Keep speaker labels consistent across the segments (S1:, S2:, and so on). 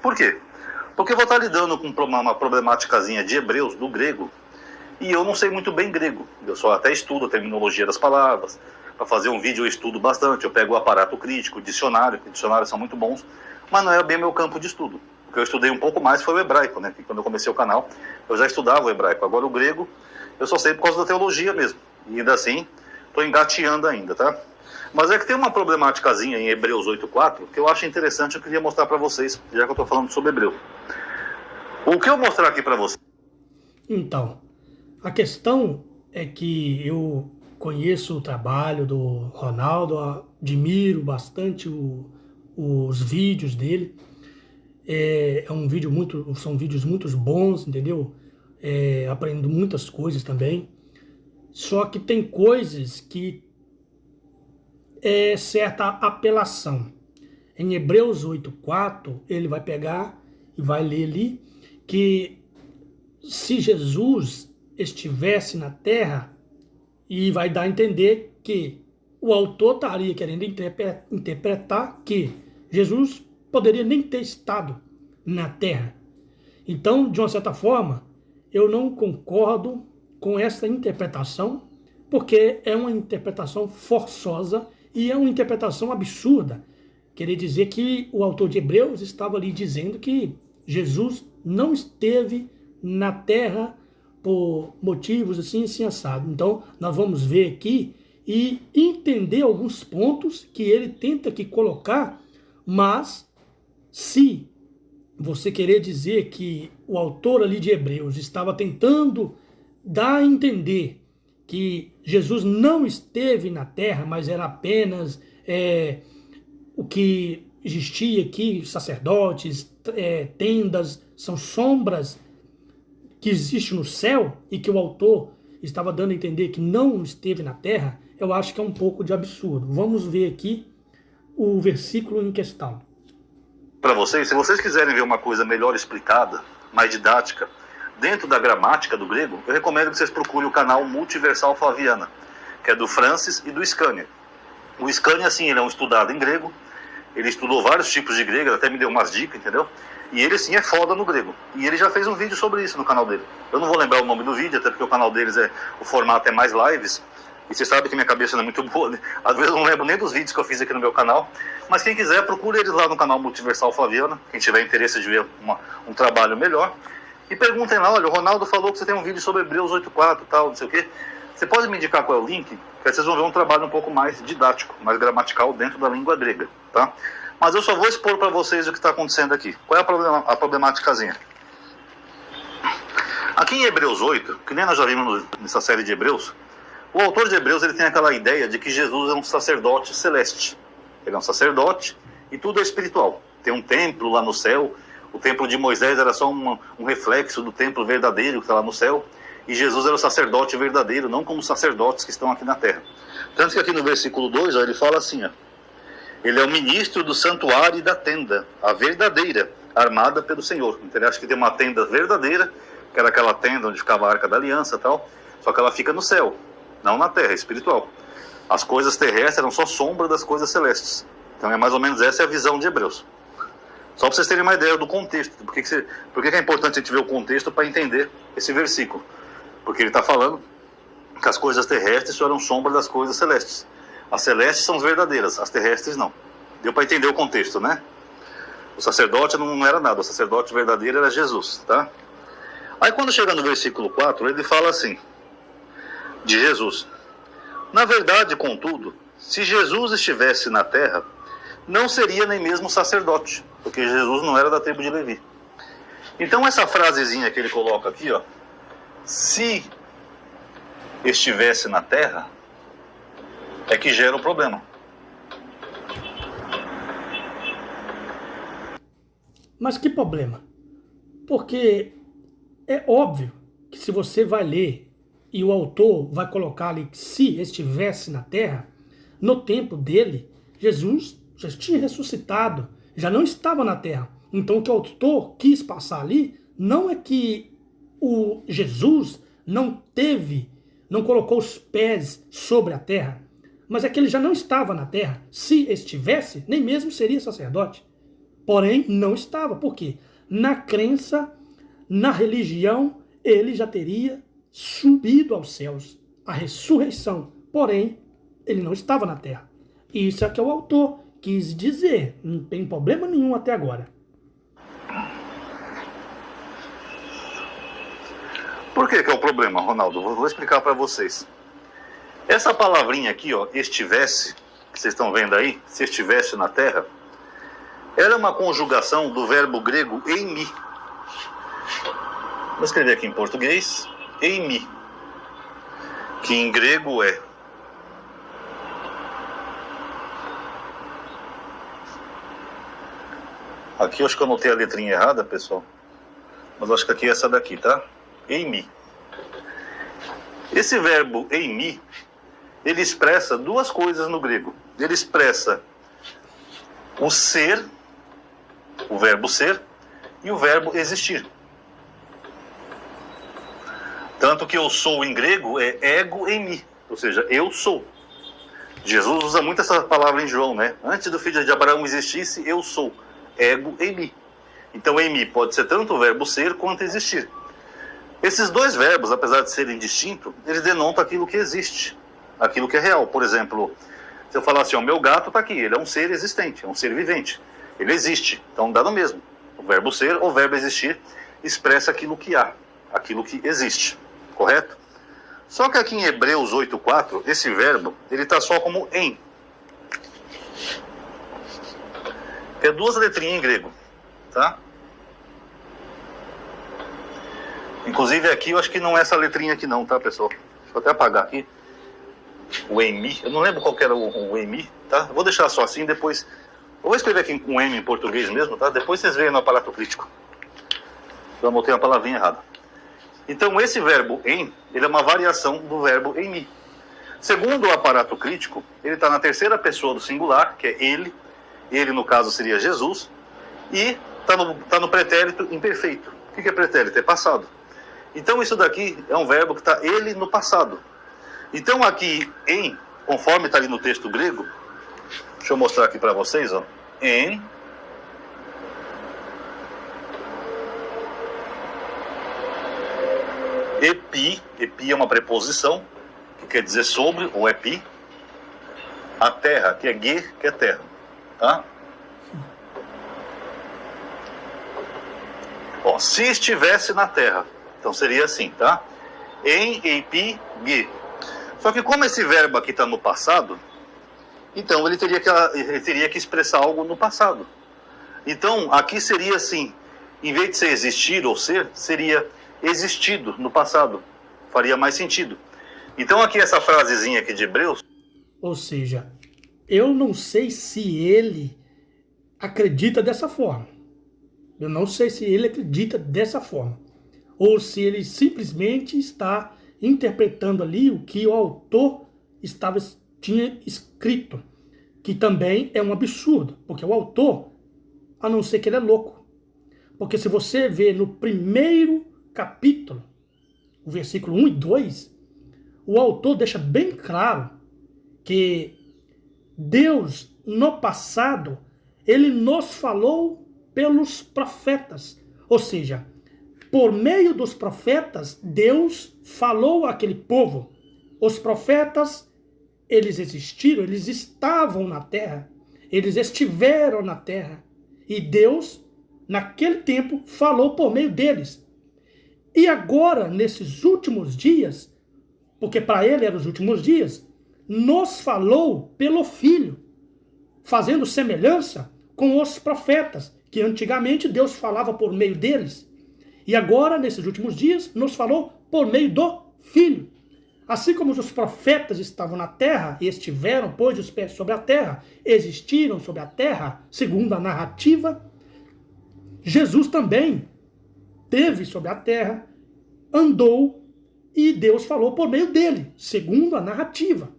S1: Por quê? Porque eu vou estar lidando com uma problemáticazinha de hebreus, do grego, e eu não sei muito bem grego. Eu só até estudo a terminologia das palavras. Para fazer um vídeo eu estudo bastante, eu pego o aparato crítico, o dicionário, que dicionários são muito bons, mas não é bem meu campo de estudo. O que eu estudei um pouco mais foi o hebraico, né? Que quando eu comecei o canal, eu já estudava o hebraico. Agora o grego, eu só sei por causa da teologia mesmo. E ainda assim, estou engateando ainda, tá? Mas é que tem uma problemáticazinha em Hebreus 8.4 que eu acho interessante, eu queria mostrar para vocês, já que eu estou falando sobre hebreu. O que eu mostrar aqui para vocês...
S2: Então, a questão é que eu conheço o trabalho do Ronaldo, admiro bastante os vídeos dele. São vídeos muito bons, entendeu? Aprendo muitas coisas também. Só que tem coisas que é certa apelação. Em Hebreus 8.4, ele vai pegar e vai ler ali que se Jesus estivesse na terra, e vai dar a entender que o autor estaria querendo interpretar que Jesus poderia nem ter estado na terra. Então, de uma certa forma, eu não concordo com essa interpretação, porque é uma interpretação forçosa e é uma interpretação absurda. Querer dizer que o autor de Hebreus estava ali dizendo que Jesus não esteve na terra por motivos assim, assim, assado. Então, nós vamos ver aqui e entender alguns pontos que ele tenta aqui colocar, mas se você querer dizer que o autor ali de Hebreus estava tentando dar a entender que Jesus não esteve na terra, mas era apenas o que existia aqui, sacerdotes, tendas, são sombras que existe no céu e que o autor estava dando a entender que não esteve na terra, eu acho que é um pouco de absurdo. Vamos ver aqui o versículo em questão.
S1: Para vocês, se vocês quiserem ver uma coisa melhor explicada, mais didática, dentro da gramática do grego, eu recomendo que vocês procurem o canal Multiversal Flaviana, que é do Francis e do Scania. O Scania, assim, ele é um estudado em grego, ele estudou vários tipos de grego, ele até me deu umas dicas, entendeu? E ele, sim, é foda no grego. E ele já fez um vídeo sobre isso no canal dele. Eu não vou lembrar o nome do vídeo, até porque o canal deles o formato é mais lives. E você sabe que minha cabeça não é muito boa, né? Às vezes eu não lembro nem dos vídeos que eu fiz aqui no meu canal. Mas quem quiser, procure eles lá no canal Multiversal Flaviana. Quem tiver interesse de ver um trabalho melhor. E perguntem lá, olha, o Ronaldo falou que você tem um vídeo sobre Hebreus 8.4 e tal, não sei o quê. Você pode me indicar qual é o link? Que aí vocês vão ver um trabalho um pouco mais didático, mais gramatical dentro da língua grega, tá? Mas eu só vou expor para vocês o que está acontecendo aqui. Qual é a problemáticazinha? Aqui em Hebreus 8, que nem nós já vimos nessa série de Hebreus, o autor de Hebreus ele tem aquela ideia de que Jesus é um sacerdote celeste. Ele é um sacerdote e tudo é espiritual. Tem um templo lá no céu. O templo de Moisés era só um reflexo do templo verdadeiro que está lá no céu. E Jesus era o sacerdote verdadeiro, não como os sacerdotes que estão aqui na terra. Tanto que aqui no versículo 2, ó, ele fala assim, ó, ele é o ministro do santuário e da tenda, a verdadeira, armada pelo Senhor. Então ele acha que tem uma tenda verdadeira, que era aquela tenda onde ficava a Arca da Aliança e tal, só que ela fica no céu, não na terra, é espiritual. As coisas terrestres eram só sombra das coisas celestes. Então é mais ou menos essa é a visão de Hebreus. Só para vocês terem uma ideia do contexto. Por que é importante a gente ver o contexto para entender esse versículo? Porque ele está falando que as coisas terrestres só eram sombra das coisas celestes. As celestes são as verdadeiras, as terrestres não. Deu para entender o contexto, né? O sacerdote não era nada, o sacerdote verdadeiro era Jesus, tá? Aí quando chega no versículo 4, ele fala assim, de Jesus. Na verdade, contudo, se Jesus estivesse na terra, não seria nem mesmo sacerdote, porque Jesus não era da tribo de Levi. Então essa frasezinha que ele coloca aqui, ó, se estivesse na terra, é que gera o problema.
S2: Mas que problema? Porque é óbvio que se você vai ler e o autor vai colocar ali que se estivesse na terra, no tempo dele, Jesus já tinha ressuscitado, já não estava na terra. Então o que o autor quis passar ali não é que o Jesus não colocou os pés sobre a terra, mas é que ele já não estava na terra. Se estivesse, nem mesmo seria sacerdote. Porém, não estava. Por quê? Na crença, na religião, ele já teria subido aos céus. A ressurreição. Porém, ele não estava na terra. Isso é que o autor quis dizer. Não tem problema nenhum até agora.
S1: Por que é o problema, Ronaldo? Vou explicar para vocês. Essa palavrinha aqui, ó, estivesse, que vocês estão vendo aí, se estivesse na terra, era uma conjugação do verbo grego eimi. Vou escrever aqui em português, eimi, que em grego é aqui eu acho que eu anotei a letrinha errada, pessoal, mas eu acho que aqui é essa daqui, tá? Eimi. Esse verbo eimi, ele expressa duas coisas no grego. Ele expressa o ser, o verbo ser, e o verbo existir. Tanto que eu sou em grego é ego eimi, ou seja, eu sou. Jesus usa muito essa palavra em João, né? Antes do filho de Abraão existisse, eu sou. Ego eimi. Então eimi pode ser tanto o verbo ser quanto existir. Esses dois verbos, apesar de serem distintos, eles denotam aquilo que existe, aquilo que é real. Por exemplo, se eu falar assim, o meu gato está aqui, ele é um ser existente, é um ser vivente. Ele existe, então dá no mesmo. O verbo ser ou o verbo existir expressa aquilo que há, aquilo que existe, correto? Só que aqui em Hebreus 8:4, esse verbo, ele está só como em. Que é duas letrinhas em grego, tá? Inclusive aqui, eu acho que não é essa letrinha aqui não, tá, pessoal? Deixa eu até apagar aqui. O emi, eu não lembro qual que era o emi, tá? Vou deixar só assim, depois... Eu vou escrever aqui com M em português mesmo, tá? Depois vocês veem no aparato crítico. Eu anotei uma palavrinha errada. Então esse verbo em, ele é uma variação do verbo emi. Segundo o aparato crítico, ele está na terceira pessoa do singular, que é ele. Ele, no caso, seria Jesus. E está no pretérito imperfeito. O que é pretérito? É passado. Então isso daqui é um verbo que está ele no passado. Então aqui em, conforme está ali no texto grego, deixa eu mostrar aqui para vocês, ó. Em epi, epi é uma preposição que quer dizer sobre, ou epi. A terra, que é ge, que é terra, tá? Bom, se estivesse na terra, então seria assim, tá? Em, epi, ge. Só que como esse verbo aqui está no passado, então ele teria que expressar algo no passado. Então aqui seria assim, em vez de ser existir ou ser, seria existido no passado. Faria mais sentido. Então aqui essa frasezinha aqui de Hebreus...
S2: Ou seja, eu não sei se ele acredita dessa forma. Eu não sei se ele acredita dessa forma. Ou se ele simplesmente está interpretando ali o que o autor tinha escrito. Que também é um absurdo. Porque o autor, a não ser que ele é louco. Porque se você vê no primeiro capítulo, o versículo 1 e 2, o autor deixa bem claro que Deus, no passado, ele nos falou pelos profetas. Ou seja, por meio dos profetas, Deus falou àquele povo. Os profetas, eles existiram, eles estavam na terra, eles estiveram na terra. E Deus, naquele tempo, falou por meio deles. E agora, nesses últimos dias, porque para ele eram os últimos dias, nos falou pelo Filho, fazendo semelhança com os profetas, que antigamente Deus falava por meio deles. E agora, nesses últimos dias, nos falou por meio do Filho. Assim como os profetas estavam na terra e estiveram, pôs os pés sobre a terra, existiram sobre a terra, segundo a narrativa, Jesus também teve sobre a terra, andou e Deus falou por meio dele, segundo a narrativa.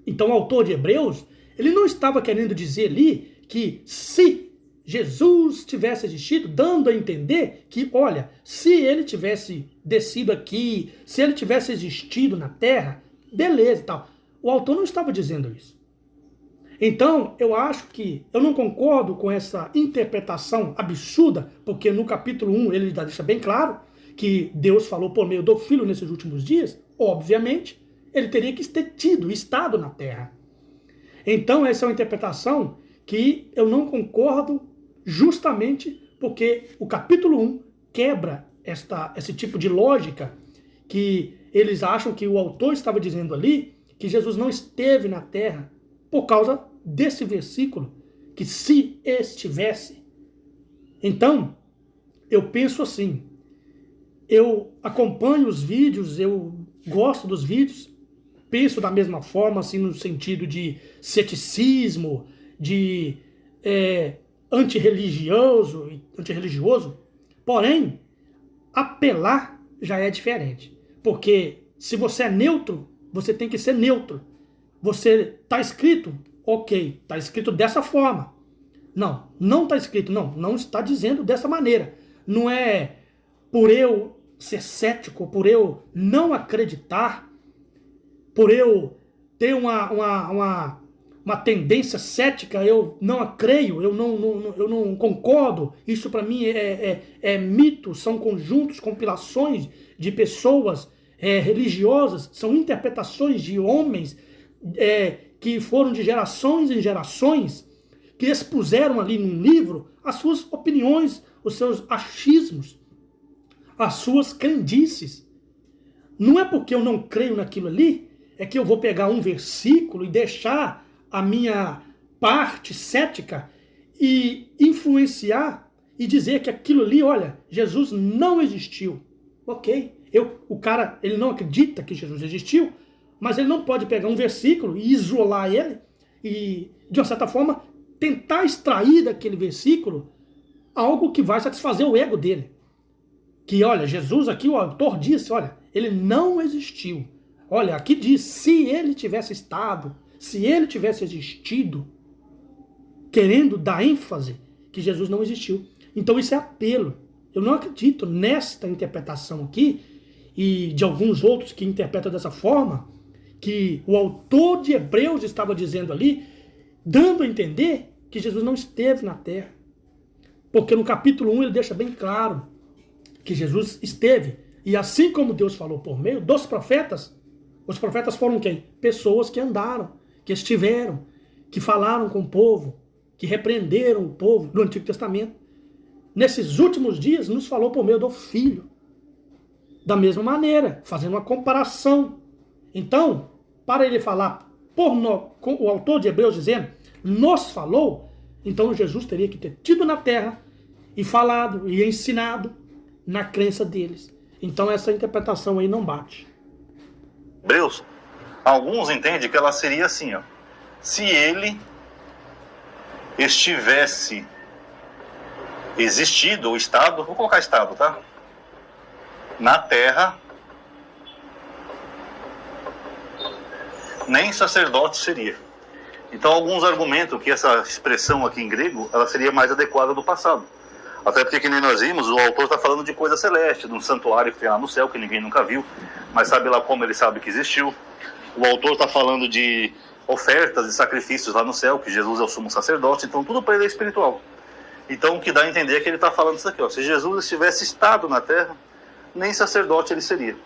S2: Então o autor de Hebreus, ele não estava querendo dizer ali que se Jesus tivesse existido, dando a entender que, olha, se ele tivesse descido aqui, se ele tivesse existido na terra, beleza e tal. O autor não estava dizendo isso. Então, eu acho que eu não concordo com essa interpretação absurda, porque no capítulo 1 ele já deixa bem claro que Deus falou por meio do Filho nesses últimos dias. Obviamente, ele teria que ter tido, estado na terra. Então, essa é uma interpretação que eu não concordo, justamente porque o capítulo 1 quebra esse tipo de lógica que eles acham que o autor estava dizendo ali, que Jesus não esteve na terra por causa desse versículo, que se estivesse. Então, eu penso assim, eu acompanho os vídeos, eu gosto dos vídeos, penso da mesma forma, assim, no sentido de ceticismo, de antirreligioso, porém, apelar já é diferente. Porque se você é neutro, você tem que ser neutro. Você está escrito, ok, está escrito dessa forma. Não, não está escrito, não está dizendo dessa maneira. Não é por eu ser cético, por eu não acreditar, por eu ter uma tendência cética, eu não creio, eu não concordo. Isso para mim é mito, são conjuntos, compilações de pessoas religiosas, são interpretações de homens que foram de gerações em gerações, que expuseram ali num livro as suas opiniões, os seus achismos, as suas crendices. Não é porque eu não creio naquilo ali, é que eu vou pegar um versículo e deixar a minha parte cética e influenciar e dizer que aquilo ali, olha, Jesus não existiu. Ok, o cara, ele não acredita que Jesus existiu, mas ele não pode pegar um versículo e isolar ele e, de uma certa forma, tentar extrair daquele versículo algo que vai satisfazer o ego dele. Que, olha, Jesus aqui, o autor disse, olha, ele não existiu. Olha, aqui diz, se ele tivesse estado, se ele tivesse existido, querendo dar ênfase que Jesus não existiu. Então isso é apelo. Eu não acredito nesta interpretação aqui, e de alguns outros que interpretam dessa forma, que o autor de Hebreus estava dizendo ali, dando a entender que Jesus não esteve na terra. Porque no capítulo 1 ele deixa bem claro que Jesus esteve. E assim como Deus falou por meio dos profetas, os profetas foram quem? Pessoas que andaram, que estiveram, que falaram com o povo, que repreenderam o povo do Antigo Testamento. Nesses últimos dias nos falou por meio do Filho. Da mesma maneira, fazendo uma comparação. Então, para ele falar, com o autor de Hebreus dizendo, nos falou, então Jesus teria que ter tido na terra e falado e ensinado na crença deles. Então essa interpretação aí não bate.
S1: Hebreus, alguns entendem que ela seria assim, ó. Se ele estivesse existido ou estado, vou colocar estado, tá? Na terra, nem sacerdote seria. Então alguns argumentam que essa expressão aqui em grego, ela seria mais adequada do passado. Até porque, que nem nós vimos, o autor está falando de coisa celeste, de um santuário que tem lá no céu, que ninguém nunca viu, mas sabe lá como ele sabe que existiu. O autor está falando de ofertas e sacrifícios lá no céu, que Jesus é o sumo sacerdote, então tudo para ele é espiritual. Então o que dá a entender é que ele está falando isso aqui, ó, se Jesus tivesse estado na terra, nem sacerdote ele seria.